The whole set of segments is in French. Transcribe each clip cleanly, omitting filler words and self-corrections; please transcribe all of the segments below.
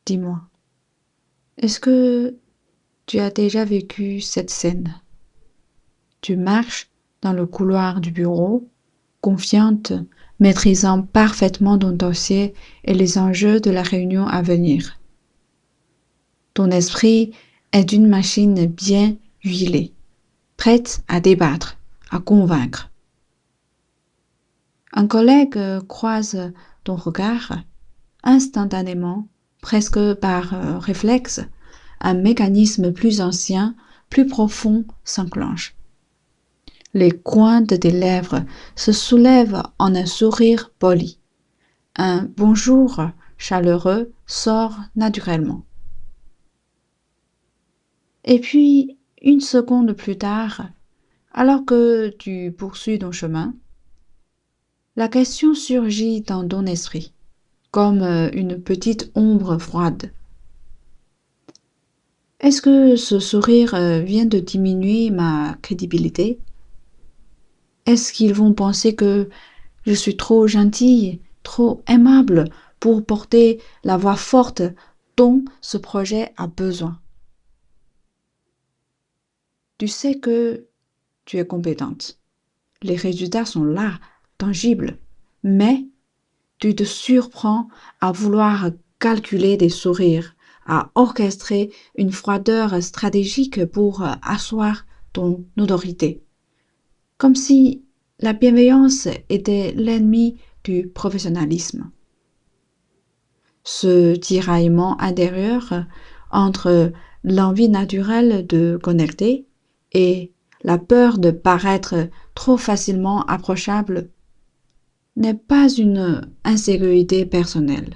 Dis-moi, est-ce que tu as déjà vécu cette scène? Tu marches dans le couloir du bureau, confiante, maîtrisant parfaitement ton dossier et les enjeux de la réunion à venir. Ton esprit est une machine bien huilée, prête à débattre, à convaincre. Un collègue croise ton regard, instantanément, presque par réflexe, un mécanisme plus ancien, plus profond s'enclenche. Les coins de tes lèvres se soulèvent en un sourire poli. Un bonjour chaleureux sort naturellement. Et puis, une seconde plus tard, alors que tu poursuis ton chemin, la question surgit dans ton esprit, comme une petite ombre froide. Est-ce que ce sourire vient de diminuer ma crédibilité? Est-ce qu'ils vont penser que je suis trop gentille, trop aimable pour porter la voix forte dont ce projet a besoin? Tu sais que tu es compétente. Les résultats sont là, tangibles, mais tu te surprends à vouloir calculer des sourires, à orchestrer une froideur stratégique pour asseoir ton autorité. Comme si la bienveillance était l'ennemi du professionnalisme. Ce tiraillement intérieur entre l'envie naturelle de connecter et la peur de paraître trop facilement approchable n'est pas une insécurité personnelle.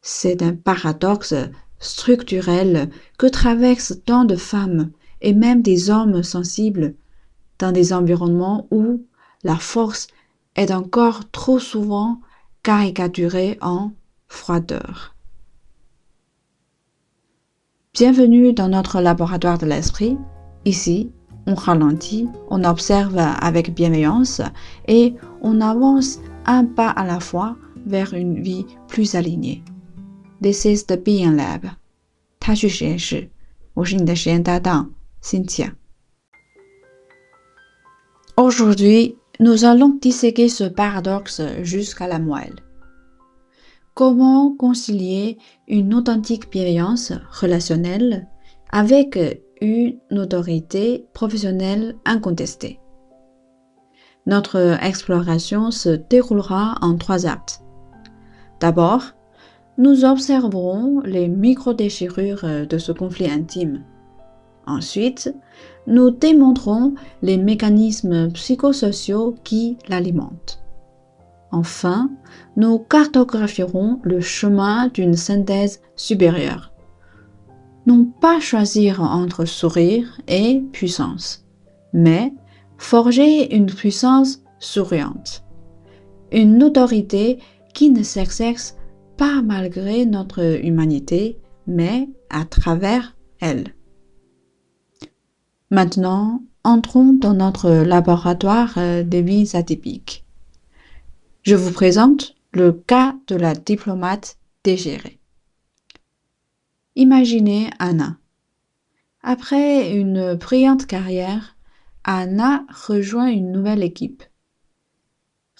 C'est un paradoxe structurel que traversent tant de femmes et même des hommes sensibles dans des environnements où la force est encore trop souvent caricaturée en froideur. Bienvenue dans notre laboratoire de l'esprit. Ici, on ralentit, on observe avec bienveillance et on avance un pas à la fois vers une vie plus alignée. This is the Being Lab. 他去实验室，我是你的实验搭档Cynthia。Aujourd'hui, nous allons disséquer ce paradoxe jusqu'à la moelle. Comment concilier une authentique bienveillance relationnelle avec une autorité professionnelle incontestée? Notre exploration se déroulera en 3 actes. D'abord, nous observerons les micro-déchirures de ce conflit intime. Ensuite, nous démontrons les mécanismes psychosociaux qui l'alimentent. Enfin, nous cartographierons le chemin d'une synthèse supérieure. Non pas choisir entre sourire et puissance, mais forger une puissance souriante. Une autorité qui ne s'exerce pas malgré notre humanité, mais à travers elle. Maintenant, entrons dans notre laboratoire des vies atypiques. Je vous présente le cas de la diplomate dégérée. Imaginez Anna. Après une brillante carrière, Anna rejoint une nouvelle équipe.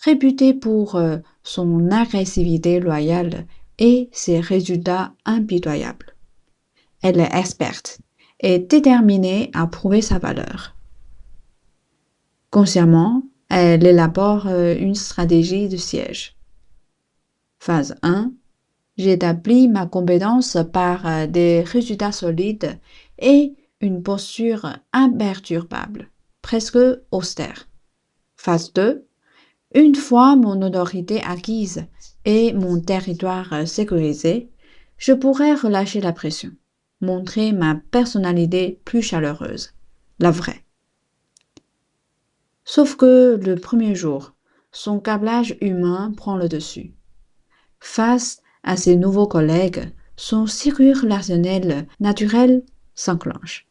Réputée pour son agressivité loyale et ses résultats impitoyables. Elle est experte et déterminée à prouver sa valeur. Consciemment, elle élabore une stratégie de siège. Phase 1. J'établis ma compétence par des résultats solides et une posture imperturbable, presque austère. Phase 2. Une fois mon autorité acquise et mon territoire sécurisé, je pourrai relâcher la pression, montrer ma personnalité plus chaleureuse, la vraie. Sauf que le premier jour, son câblage humain prend le dessus. Face à ses nouveaux collègues, son circuit relationnel naturel s'enclenche.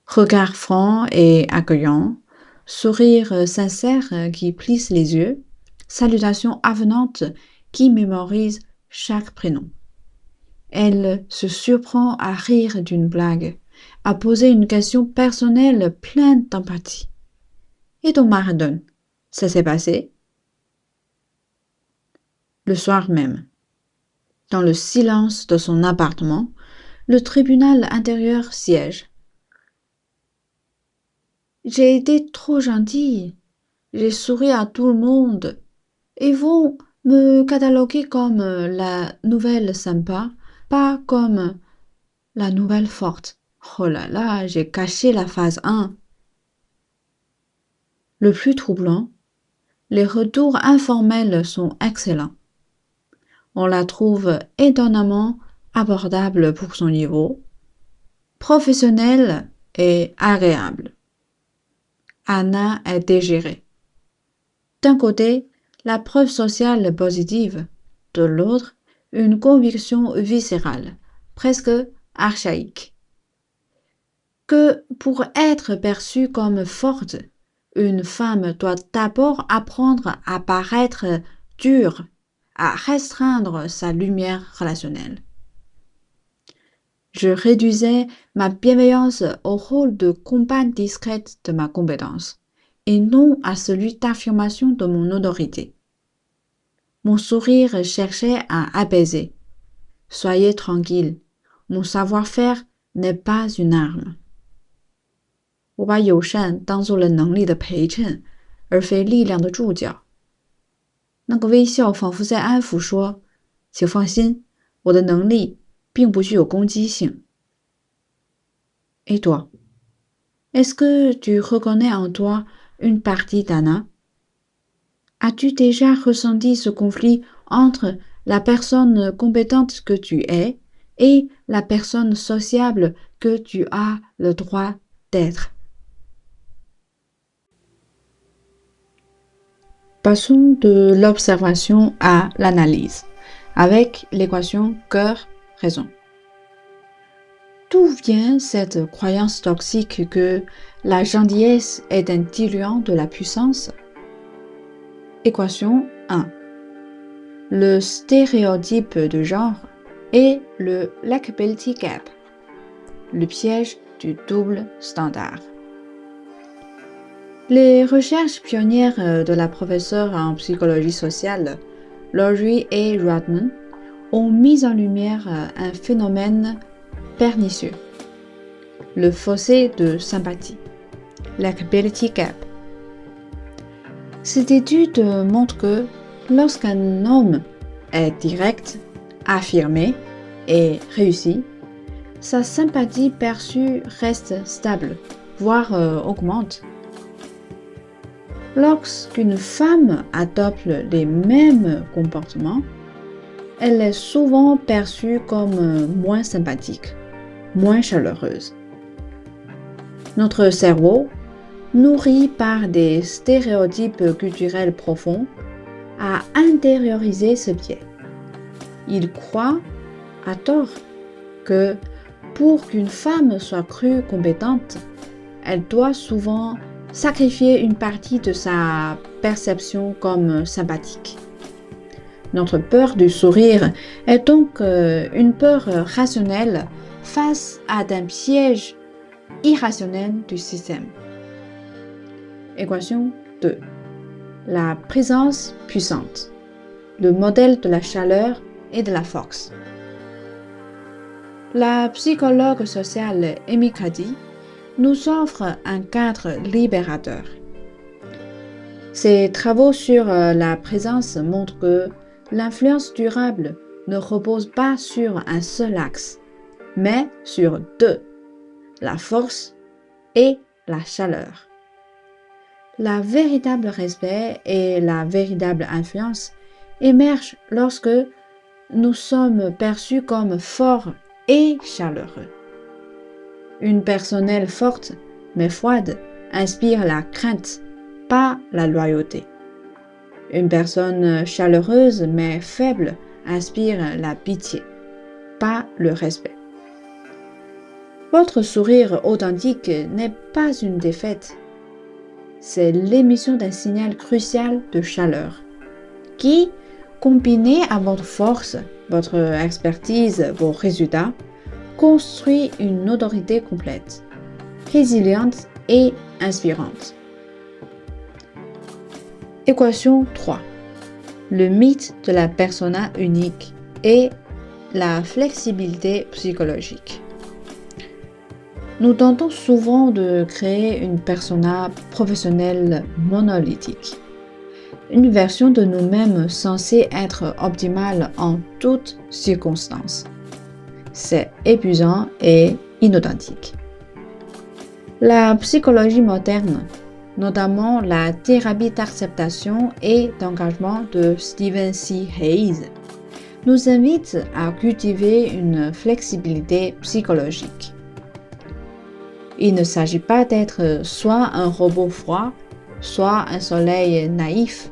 Regard franc et accueillant, sourire sincère qui plisse les yeux, salutation avenante qui mémorise chaque prénom. Elle se surprend à rire d'une blague, à poser une question personnelle pleine d'empathie. Et ton Maradone, ça s'est passé? Le soir même, dans le silence de son appartement, le tribunal intérieur siège. J'ai été trop gentille, j'ai souri à tout le monde. Ils vont me cataloguer comme la nouvelle sympa, pas comme la nouvelle forte. Oh là là, j'ai caché la phase 1. Le plus troublant, les retours informels sont excellents. On la trouve étonnamment abordable pour son niveau, professionnelle et agréable. Anna est dégérée. D'un côté, la preuve sociale positive, de l'autre, une conviction viscérale, presque archaïque, que pour être perçue comme forte, une femme doit d'abord apprendre à paraître dure, à restreindre sa lumière relationnelle. Je réduisais ma bienveillance au rôle de compagne discrète de ma compétence, et non à celui d'affirmation de mon autorité. Mon sourire cherchait à apaiser. Soyez tranquille, mon savoir-faire n'est pas une arme. 我把友善当做了能力的陪衬，而非力量的助教。那个微笑仿佛在安抚说：“请放心，我的能力并不具有攻击性。” Et toi? Est-ce que tu reconnais en toi une partie d'Anna? As-tu déjà ressenti ce conflit entre la personne compétente que tu es et la personne sociable que tu as le droit d'être? Passons de l'observation à l'analyse, avec l'équation cœur-raison. D'où vient cette croyance toxique que la gentillesse est un diluant de la puissance? Équation 1. Le stéréotype de genre et le likability gap, le piège du double standard. Les recherches pionnières de la professeure en psychologie sociale, Laurie A. Rodman, ont mis en lumière un phénomène pernicieux, le fossé de sympathie, likability gap. Cette étude montre que lorsqu'un homme est direct, affirmé et réussi, sa sympathie perçue reste stable, voire augmente. Lorsqu'une femme adopte les mêmes comportements, elle est souvent perçue comme moins sympathique, moins chaleureuse. Notre cerveau, nourri par des stéréotypes culturels profonds, a intériorisé ce biais. Il croit, à tort, que pour qu'une femme soit crue compétente, elle doit souvent sacrifier une partie de sa perception comme sympathique. Notre peur du sourire est donc une peur rationnelle face à un piège irrationnel du système. Équation 2. La présence puissante, le modèle de la chaleur et de la force. La psychologue sociale Amy Cuddy nous offre un cadre libérateur. Ses travaux sur la présence montrent que l'influence durable ne repose pas sur un seul axe, mais sur deux, la force et la chaleur. Le véritable respect et la véritable influence émergent lorsque nous sommes perçus comme forts et chaleureux. Une personnelle forte mais froide inspire la crainte, pas la loyauté. Une personne chaleureuse mais faible inspire la pitié, pas le respect. Votre sourire authentique n'est pas une défaite, c'est l'émission d'un signal crucial de chaleur qui, combiné à votre force, votre expertise, vos résultats, construit une autorité complète, résiliente et inspirante. Équation 3. Le mythe de la persona unique et la flexibilité psychologique. Nous tentons souvent de créer une persona professionnelle monolithique, une version de nous-mêmes censée être optimale en toutes circonstances. C'est épuisant et inauthentique. La psychologie moderne, notamment la thérapie d'acceptation et d'engagement de Stephen C. Hayes, nous invite à cultiver une flexibilité psychologique. Il ne s'agit pas d'être soit un robot froid, soit un soleil naïf,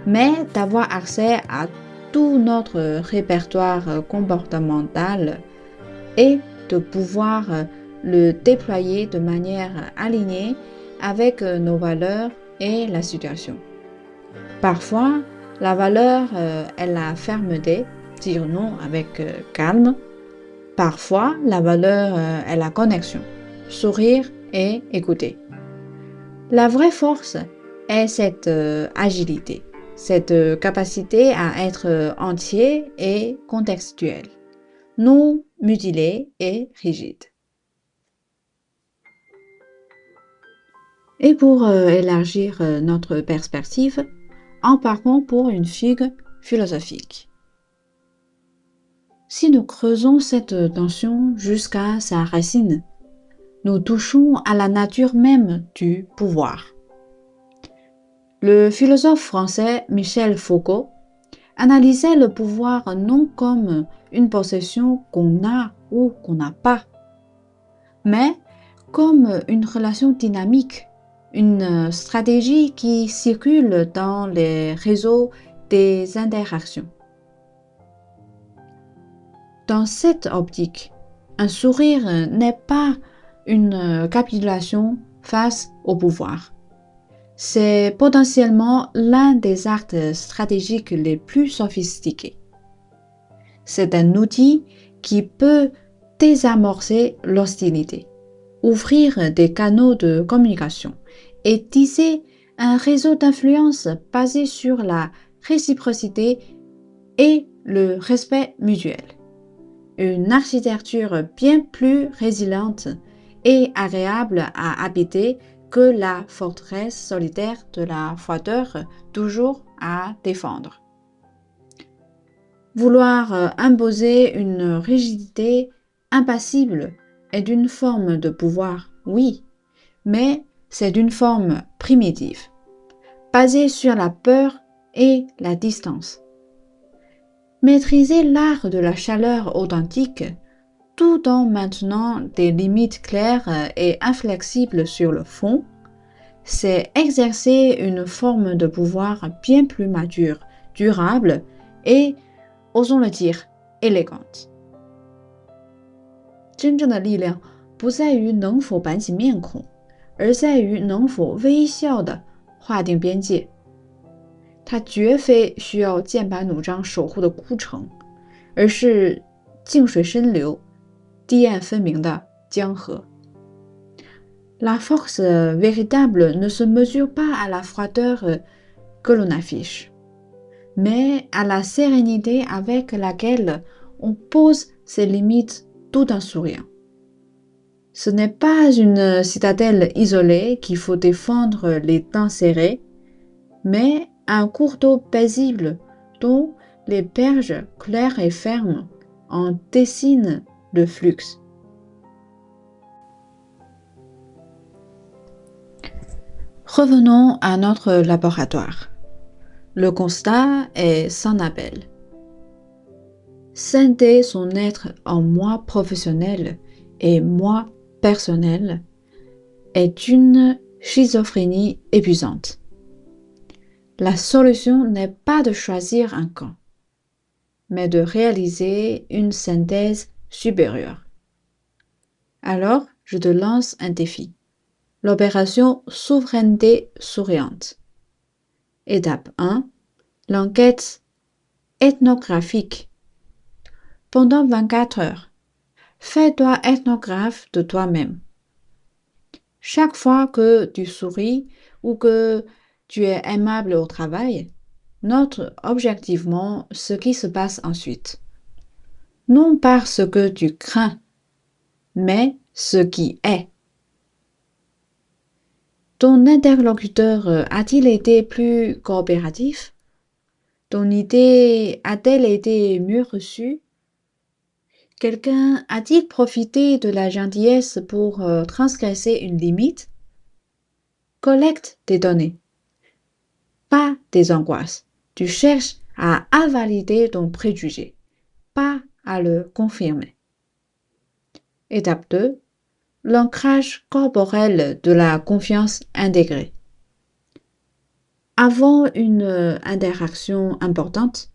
mais d'avoir accès à tout notre répertoire comportemental et de pouvoir le déployer de manière alignée avec nos valeurs et la situation. Parfois, la valeur est la fermeté, dire non avec calme. Parfois, la valeur est la connexion, sourire et écouter. La vraie force est cette agilité, cette capacité à être entier et contextuel, non mutilé et rigide. Et pour élargir notre perspective, embarquons pour une fugue philosophique. Si nous creusons cette tension jusqu'à sa racine, nous touchons à la nature même du pouvoir. Le philosophe français Michel Foucault analysait le pouvoir non comme une possession qu'on a ou qu'on n'a pas, mais comme une relation dynamique, une stratégie qui circule dans les réseaux des interactions. Dans cette optique, un sourire n'est pas une capitulation face au pouvoir. C'est potentiellement l'un des actes stratégiques les plus sophistiqués. C'est un outil qui peut désamorcer l'hostilité, ouvrir des canaux de communication et tisser un réseau d'influence basé sur la réciprocité et le respect mutuel. Une architecture bien plus résiliente et agréable à habiter que la forteresse solitaire de la froideur toujours à défendre. Vouloir imposer une rigidité impassible est d'une forme de pouvoir, oui, mais c'est d'une forme primitive, basée sur la peur et la distance. Maîtriser l'art de la chaleur authentique, tout en maintenant des limites claires et inflexibles sur le fond, c'est exercer une forme de pouvoir bien plus mature, durable et, osons le dire, élégante. 真正的力量不在于能否板起面孔，而在于能否微笑地划定边界。它绝非需要剑拔弩张守护的孤城，而是静水深流、堤岸分明的江河。La force véritable ne se mesure pas à la froideur que l'on affiche, mais à la sérénité avec laquelle on pose ses limites tout en souriant. Ce n'est pas une citadelle isolée qu'il faut défendre les dents serrées, mais un cours d'eau paisible dont les berges claires et fermes en dessinent le flux. Revenons à notre laboratoire. Le constat est sans appel. Scinder son être en moi professionnel et moi personnel est une schizophrénie épuisante. La solution n'est pas de choisir un camp, mais de réaliser une synthèse supérieure. Alors, je te lance un défi. L'opération souveraineté souriante. Étape 1. L'enquête ethnographique. Pendant 24 heures, fais-toi ethnographe de toi-même. Chaque fois que tu souris ou que tu es aimable au travail, note objectivement ce qui se passe ensuite. Non par ce que tu crains, mais ce qui est. Ton interlocuteur a-t-il été plus coopératif? Ton idée a-t-elle été mieux reçue? Quelqu'un a-t-il profité de la gentillesse pour transgresser une limite? Collecte des données, pas des angoisses. Tu cherches à invalider ton préjugé, pas à le confirmer. Étape 2. L'ancrage corporel de la confiance intégrée. Avant une interaction importante,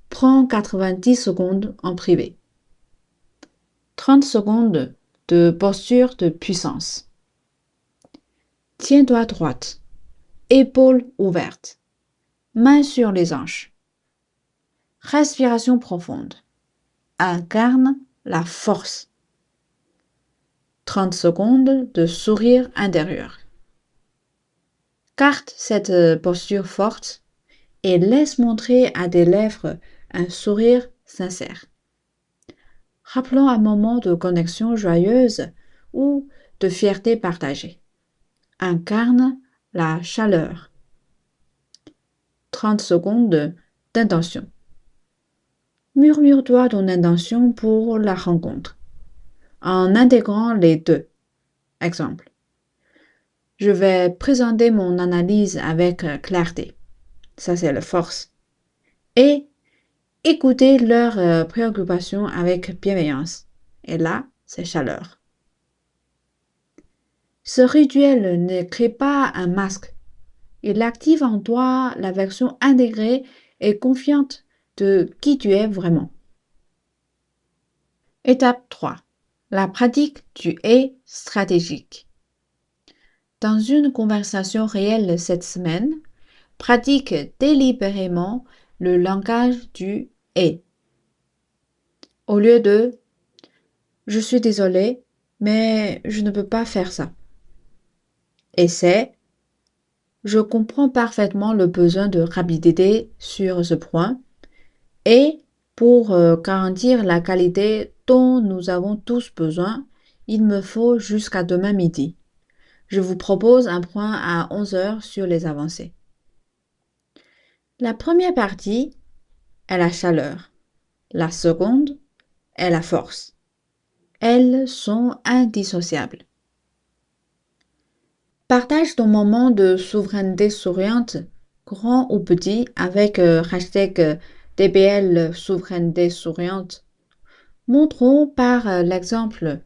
prends 90 secondes en privé. 30 secondes de posture de puissance. Tiens-toi droite, épaules ouvertes, mains sur les hanches. Respiration profonde. Incarne la force. 30 secondes de sourire intérieur. Garde cette posture forte et laisse montrer à tes lèvres un sourire sincère. Rappelons un moment de connexion joyeuse ou de fierté partagée. Incarne la chaleur. 30 secondes d'intention. Murmure-toi ton intention pour la rencontre, en intégrant les deux. Exemple. Je vais présenter mon analyse avec clarté. Ça, c'est la force. Et écouter leurs préoccupations avec bienveillance. Et là, c'est chaleur. Ce rituel ne crée pas un masque. Il active en toi la version intégrée et confiante de qui tu es vraiment. Étape 3. La pratique du « et » stratégique. Dans une conversation réelle cette semaine, pratique délibérément le langage du « et ». Au lieu de « je suis désolé, mais je ne peux pas faire ça ». Essaie « je comprends parfaitement le besoin de rapidité sur ce point et pour garantir la qualité dont nous avons tous besoin, il me faut jusqu'à demain midi. Je vous propose un point à 11 heures sur les avancées. » La première partie est la chaleur. La seconde est la force. Elles sont indissociables. Partage ton moment de souveraineté souriante, grand ou petit, avec hashtag DBL souveraineté souriante. Montrons par l'exemple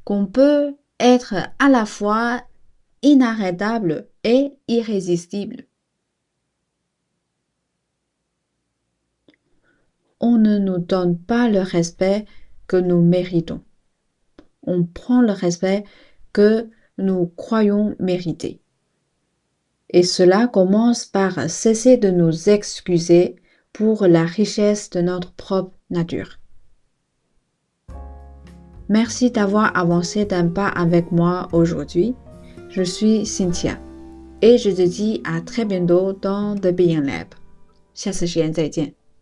qu'on peut être à la fois inarrêtable et irrésistible. On ne nous donne pas le respect que nous méritons. On prend le respect que nous croyons mériter. Et cela commence par cesser de nous excuser pour la richesse de notre propre nature. Merci d'avoir avancé d'un pas avec moi aujourd'hui. Je suis Cynthia et je te dis à très bientôt dans The Being Lab. 下次实验再见。